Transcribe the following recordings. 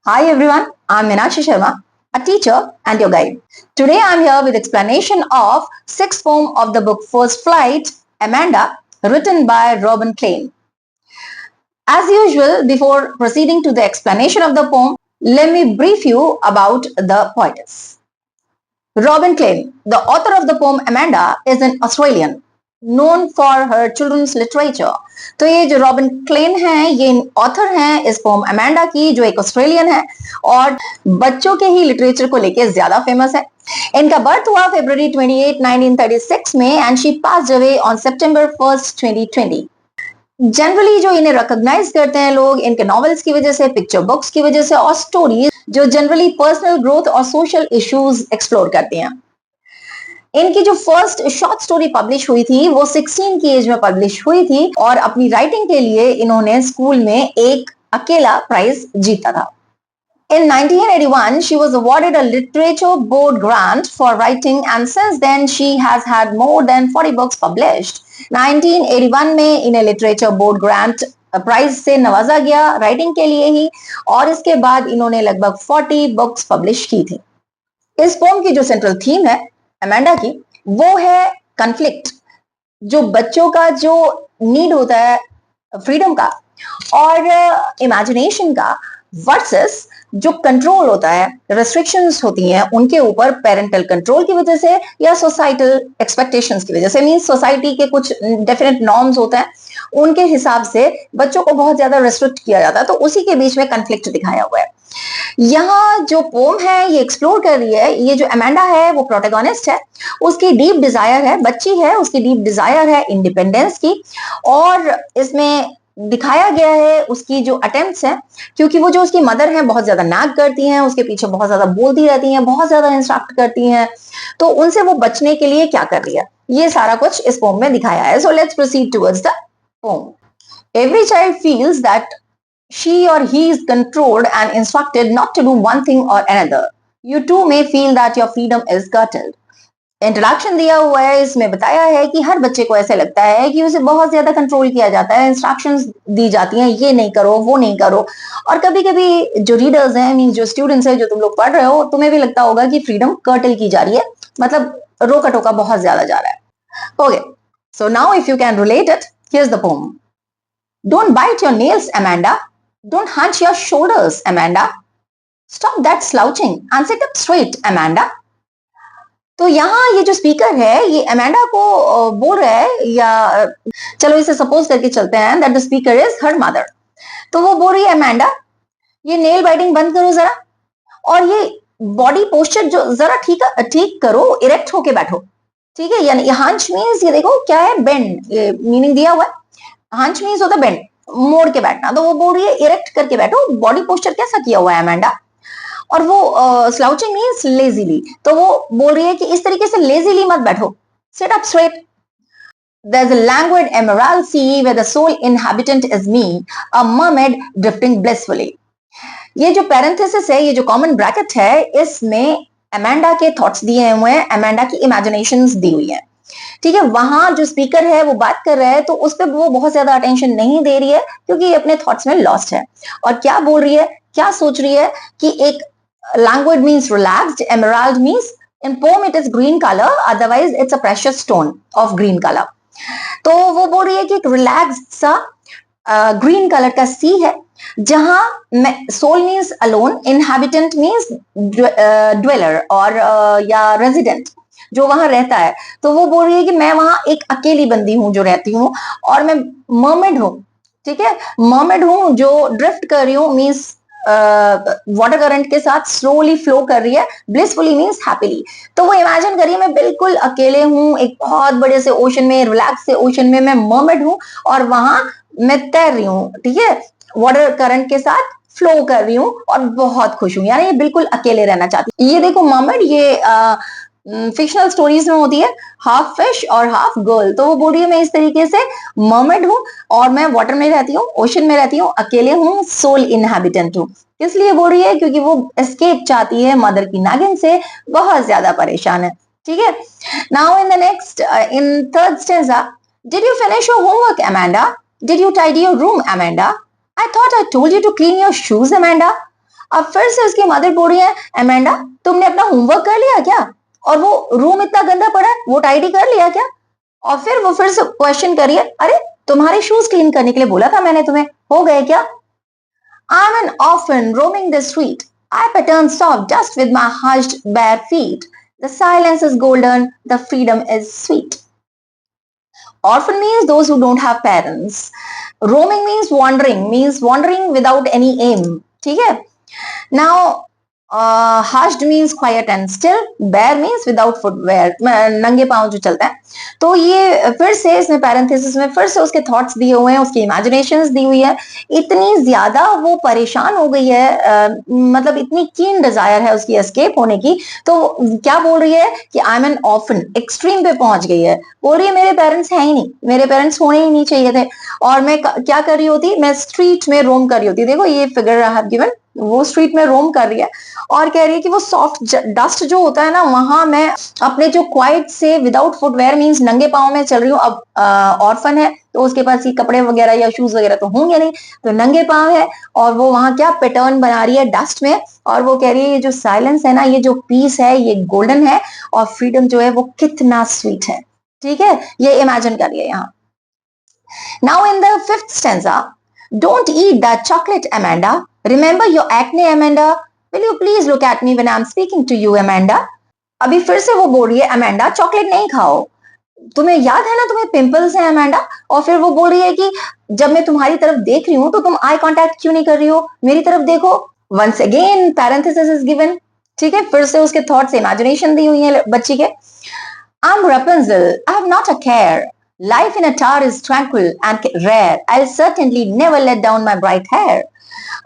Hi everyone, I'm Meenakshi Sharma, a teacher and your guide. Today I'm here with explanation of sixth poem of the book First Flight, Amanda, written by Robin Klein. As usual, before proceeding to the explanation of the poem, let me brief you about the poetess. Robin Klein, the author of the poem Amanda, is an Australian known for her children's literature. तो ये जो robin Klein है ये author हैं इस pome Amanda की, जो एक ऑस्ट्रेलियन है और बच्चों के ही लिटरेचर को लेके ज्यादा फेमस है. इनका बर्थ हुआ फरवरी 28, 1936 में and she passed away on September 1, 2020. Generally जो इन्हें रिकॉग्नाइज करते हैं लोग इनके नॉवेल्स की वजह से, पिक्चर बुक्स की वजह से और स्टोरीज जो जनरली पर्सनल ग्रोथ और सोशल इश्यूज एक्सप्लोर करती हैं. इनकी जो फर्स्ट शॉर्ट स्टोरी पब्लिश हुई थी वो 16 की एज में पब्लिश हुई थी और अपनी राइटिंग के लिए इन्होंने स्कूल में एक अकेला प्राइज जीता था. In 1981, she was awarded a literature board grant for writing and since then she has had more than 40 books published. 1981 में इन्हें लिटरेचर बोर्ड ग्रांट प्राइज से नवाजा गया राइटिंग के लिए ही और इसके बाद इन्होंने लगभग 40 बुक्स पब्लिश की थी. इस पोम की जो सेंट्रल थीम है अमेंडा की वो है कन्फ्लिक्ट, जो बच्चों का जो नीड होता है फ्रीडम का और इमेजिनेशन का वर्सेस जो कंट्रोल होता है, रेस्ट्रिक्शंस होती हैं उनके ऊपर पेरेंटल कंट्रोल की वजह से या सोसाइटल एक्सपेक्टेशंस की वजह से. मींस सोसाइटी के कुछ डेफिनेट नॉर्म्स होते हैं उनके हिसाब से बच्चों को बहुत ज्यादा रेस्ट्रिक्ट किया जाता है, तो उसी के बीच में कन्फ्लिक्ट दिखाया हुआ है. यहाँ जो पोम है ये एक्सप्लोर कर रही है, ये जो अमेंडा है वो प्रोटैगनिस्ट है, उसकी डीप डिजायर है, बच्ची है, उसकी डीप डिजायर है इंडिपेंडेंस की और इसमें दिखाया गया है उसकी जो अटेम्प्ट्स हैं, क्योंकि वो जो उसकी मदर है बहुत ज्यादा नाग करती हैं, उसके पीछे बहुत ज्यादा बोलती रहती हैं, बहुत ज्यादा इंस्ट्रक्ट करती हैं, तो उनसे वो बचने के लिए क्या कर रही है ये सारा कुछ इस पोम में दिखाया है. So let's proceed towards the pome. Every child feels that she or he is controlled and instructed not to do one thing or another. You too may feel that your freedom is curtailed. Introduction दिया हुआ है, इसमें बताया है कि हर बच्चे को ऐसे लगता है कि उसे बहुत ज्यादा कंट्रोल किया जाता है, इंस्ट्रक्शंस दी जाती हैं, ये नहीं करो वो नहीं करो. और कभी कभी जो रीडर्स हैं, मीन जो स्टूडेंट्स हैं, जो तुम लोग पढ़ रहे हो, तुम्हें भी लगता होगा कि फ्रीडम कर्टल की जा रही है, मतलब रोका टोका बहुत ज्यादा जा रहा है. Okay, so now if you can relate it, here's the poem. Don't bite your nails, Amanda. Don't hunch your shoulders, Amanda. Stop that slouching and sit up straight, Amanda. तो यहाँ ये जो स्पीकर है ये अमेंडा को बोल रहा है, या चलो इसे सपोज करके चलते हैं that the speaker is her mother. तो वो बोल रही है अमेंडा ये नेल बाइटिंग बंद करो जरा और ये बॉडी पोस्चर जो जरा ठीक करो, इरेक्ट होके बैठो, ठीक है. यानी हंच मीन्स ये देखो क्या है, बेंड, ये मीनिंग दिया हुआ है. हंच मीन्स होता है बेंड, मोड़ के बैठना, तो वो बोल रही है इरेक्ट करके बैठो. बॉडी पोस्चर कैसा किया हुआ है अमेंडा. और वो स्लाउचिंग मींस लेजीली, तो वो बोल रही है कि इस तरीके से लेजीली मत बैठो, sit up straight. There's a languid emerald sea where the sole inhabitant is me, a mermaid drifting blissfully. ये जो पैरेंथेसिस है, ये जो कॉमन ब्रैकेट है, इसमें अमेंडा के थॉट्स दिए हुए हैं, अमेंडा की इमेजिनेशंस दी हुई हैं, ठीक है. वहां जो स्पीकर है वो बात कर रहा है तो उस पर वो बहुत ज्यादा अटेंशन नहीं दे रही है क्योंकि ये अपने थॉट्स में लॉस्ट है. और क्या बोल रही है, क्या सोच रही है कि एक language means relaxed, emerald means in poem it is green colour, otherwise it's a precious stone of green colour. तो वो बोल रही है कि एक रिलैक्स्ड सा ग्रीन कलर का सी है जहां sole means alone, inhabitant means dweller और या रेजिडेंट जो वहां रहता है. तो वो बोल रही है कि मैं वहां एक अकेली बंदी हूं जो रहती हूँ और मैं मर्मेड हूं, ठीक है, मर्मेड हूं जो ड्रिफ्ट कर रही हूँ, मीन्स वाटर करंट के साथ स्लोली फ्लो कर रही है, ब्लिसफुली मीन्स हैप्पीली. तो वो इमेजिन करिए मैं बिल्कुल अकेले हूँ एक बहुत बड़े से ओशन में, रिलैक्स से ओशन में मैं मर्मेड हूँ और वहां मैं तैर रही हूँ, ठीक है, वाटर करंट के साथ फ्लो कर रही हूँ और बहुत खुश हूँ. यानी ये बिल्कुल अकेले रहना चाहती. ये देखो मर्मेड, ये फिक्शनल स्टोरीज में होती है हाफ फिश और हाफ गर्ल. तो वो बोल रही है मैं इस तरीके से मर्मेड हूँ और मैं वाटर में रहती हूँ, ओशन में रहती हूँ, अकेले हूँ, सोल इनहैबिटेंट हूँ. इसलिए बोल रही है क्योंकि वो एस्केप चाहती है मदर की नागिन से, बहुत ज्यादा परेशान है, ठीक है. Now in the next, in third stanza, did you finish your homework Amanda? Did you tidy your room Amanda? I thought I told you to clean your shoes, Amanda. अब फिर से उसकी मदर बोल रही है, अमेंडा तुमने अपना homework कर लिया क्या? और वो रूम इतना गंदा पड़ा है, वो टाइडी कर लिया क्या? और फिर वो फिर से क्वेश्चन करिए, अरे तुम्हारे शूज क्लीन करने के लिए बोला था मैंने तुम्हें, हो गए क्या? I'm an orphan roaming the street. I pattern soft dust with my hushed bare feet. The silence is golden, the freedom is sweet. Orphan means those who don't have parents. Roaming means wandering without any aim. ठीक है? Now, hushed means quiet and still. Bare means without footwear. नंगे पांव जो चलता है. तो ये फिर से इसमें पैरेंथेसिस में फिर से उसके थॉट्स दिए हुए हैं, उसकी इमेजिनेशंस दी हुई है. इतनी ज्यादा वो परेशान हो गई है, मतलब इतनी कीन डिजायर है उसकी एस्केप होने की. तो क्या बोल रही है कि I am N orphan, extreme पे पहुंच गई है. बोल रही है मेरे पेरेंट्स हैं ही नहीं, मेरे पेरेंट्स होने ही नहीं चाहिए थे, और मैं क्या कर रही होती, मैं स्ट्रीट में रोम कर रही होती. देखो ये फिगर आई हैव गिवन, वो स्ट्रीट में रोम कर रही है और कह रही है कि वो सॉफ्ट डस्ट जो होता है ना, वहां मैं अपने जो क्वाइट से विदाउट फुटवेयर मींस नंगे पांव में चल रही हूँ. अब ऑर्फन है तो उसके पास ये कपड़े वगैरह या शूज वगैरह तो होंगे नहीं, तो नंगे पांव है और वो वहां क्या पैटर्न बना रही है डस्ट में. और वो कह रही है ये जो साइलेंस है ना, ये जो पीस है, ये गोल्डन है, और फ्रीडम जो है वो कितना स्वीट है. ठीक है, ये इमेजिन करिए यहाँ. Now in the fifth stanza, don't eat that chocolate Amanda, remember your acne Amanda, will you please look at me when I'm speaking to you Amanda. अभी फिर से वो बोल रही है, अमेंडा चॉकलेट नहीं खाओ, तुम्हें याद है ना तुम्हें पिंपल्स हैं अमेंडा. और फिर वो बोल रही है कि जब मैं तुम्हारी तरफ देख रही हूं तो तुम आई कांटेक्ट क्यों नहीं कर रही हो, मेरी तरफ देखो. Once again parenthesis is given. ठीक है, फिर से उसके थॉट्स इमेजिनेशन दी हुई है बच्ची के. I'm Rapunzel, I have not a care. Life in a tower is tranquil and rare. I'll certainly never let down my bright hair.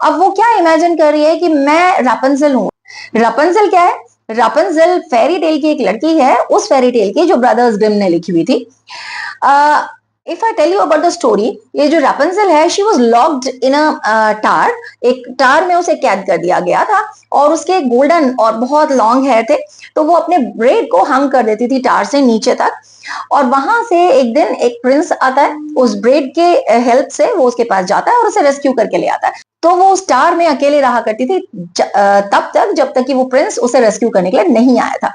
अब वो क्या इमेजिन कर रही है कि मैं रापंजल हूँ. रापंजल क्या है? रापंजल फेरी टेल की एक लड़की है, उस फेरी टेल की जो ब्रदर्स ग्रिम ने लिखी हुई थी. If I tell you about the story, ये जो रापंजल है, she was locked in a tower. एक टार में उसे कैद कर दिया गया था और उसके गोल्डन और बहुत लॉन्ग हेयर थे, तो वो अपने ब्रेड को हंग कर देती थी टार से नीचे तक. और वहां से एक दिन एक प्रिंस आता है, उस ब्रेड के हेल्प से वो उसके पास जाता है और उसे रेस्क्यू करके ले आता है. तो वो उस टार में अकेले रहा करती थी तब तक जब तक कि वो प्रिंस उसे रेस्क्यू करने के लिए नहीं आया था.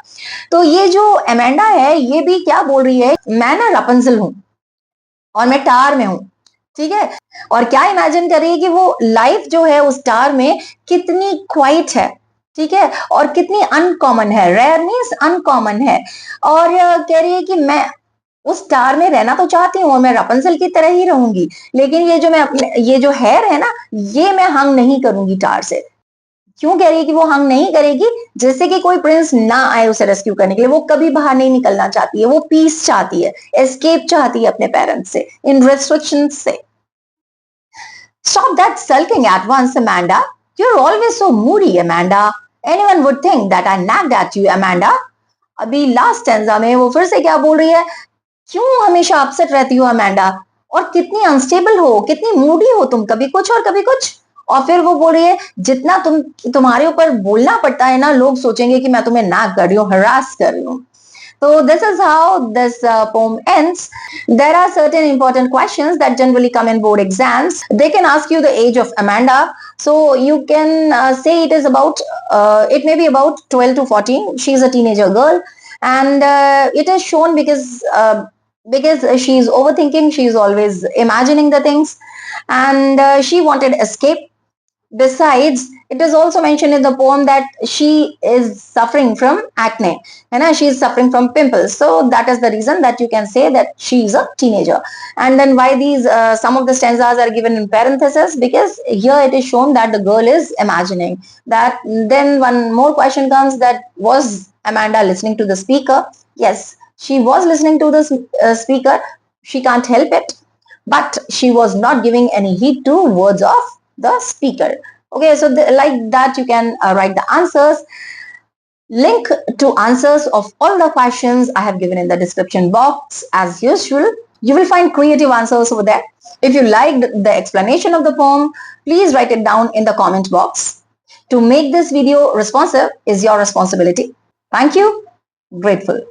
तो ये जो अमेंडा है, ये भी क्या बोल रही है, मैं ना रापंजल हूं और मैं टार में हूं. ठीक है, और क्या इमेजिन कर रही है कि वो लाइफ जो है उस टार में कितनी क्वाइट है. ठीक है, और कितनी अनकॉमन है. रेयर मीन्स अनकॉमन है. और कह रही है कि मैं उस स्टार में रहना तो चाहती हूँ और मैं रापंजल की तरह ही रहूंगी, लेकिन ये जो मैं अपने ये जो हेयर है ना, ये मैं हंग नहीं करूंगी टार से. क्यों कह रही है कि वो हंग नहीं करेगी? जैसे कि कोई प्रिंस ना आए उसे रेस्क्यू करने के लिए, वो कभी बाहर नहीं निकलना चाहती है, वो पीस चाहती है, एस्केप चाहती है अपने पेरेंट्स से, इन रेस्ट्रिक्शन से. Stop that sulking at once, Amanda. You're always so moody, Amanda. Anyone would think that I nagged at you, Amanda. अभी लास्ट स्टेंजा में वो फिर से क्या बोल रही है, क्यों हमेशा अपसेट रहती हो अमेंडा, और कितनी अनस्टेबल हो, कितनी मूडी हो तुम, कभी कुछ और कभी कुछ. और फिर वो बोल रही है, जितना तुम्हारे ऊपर बोलना पड़ता है ना, लोग सोचेंगे कि मैं तुम्हें नाक कर रही हूँ, हरास कर रही हूँ. So this is how this poem ends. There are certain important questions that generally come in board exams. They can ask you the age of Amanda. So you can say it is about, it may be about 12 to 14. She is a teenager girl. And it is shown because she is overthinking. She is always imagining the things. And she wanted escape. Besides, it is also mentioned in the poem that she is suffering from acne, and she is suffering from pimples. So that is the reason that you can say that she is a teenager. And then why these some of the stanzas are given in parentheses, because here it is shown that the girl is imagining that. Then one more question comes, that was Amanda listening to the speaker? Yes, she was listening to the speaker. She can't help it, but she was not giving any heed to words of the speaker. Okay, so like that you can write the answers. Link to answers of all the questions I have given in the description box as usual. You will find creative answers over there. If you liked the explanation of the poem, please write it down in the comment box. To make this video responsive is your responsibility. Thank you. Grateful.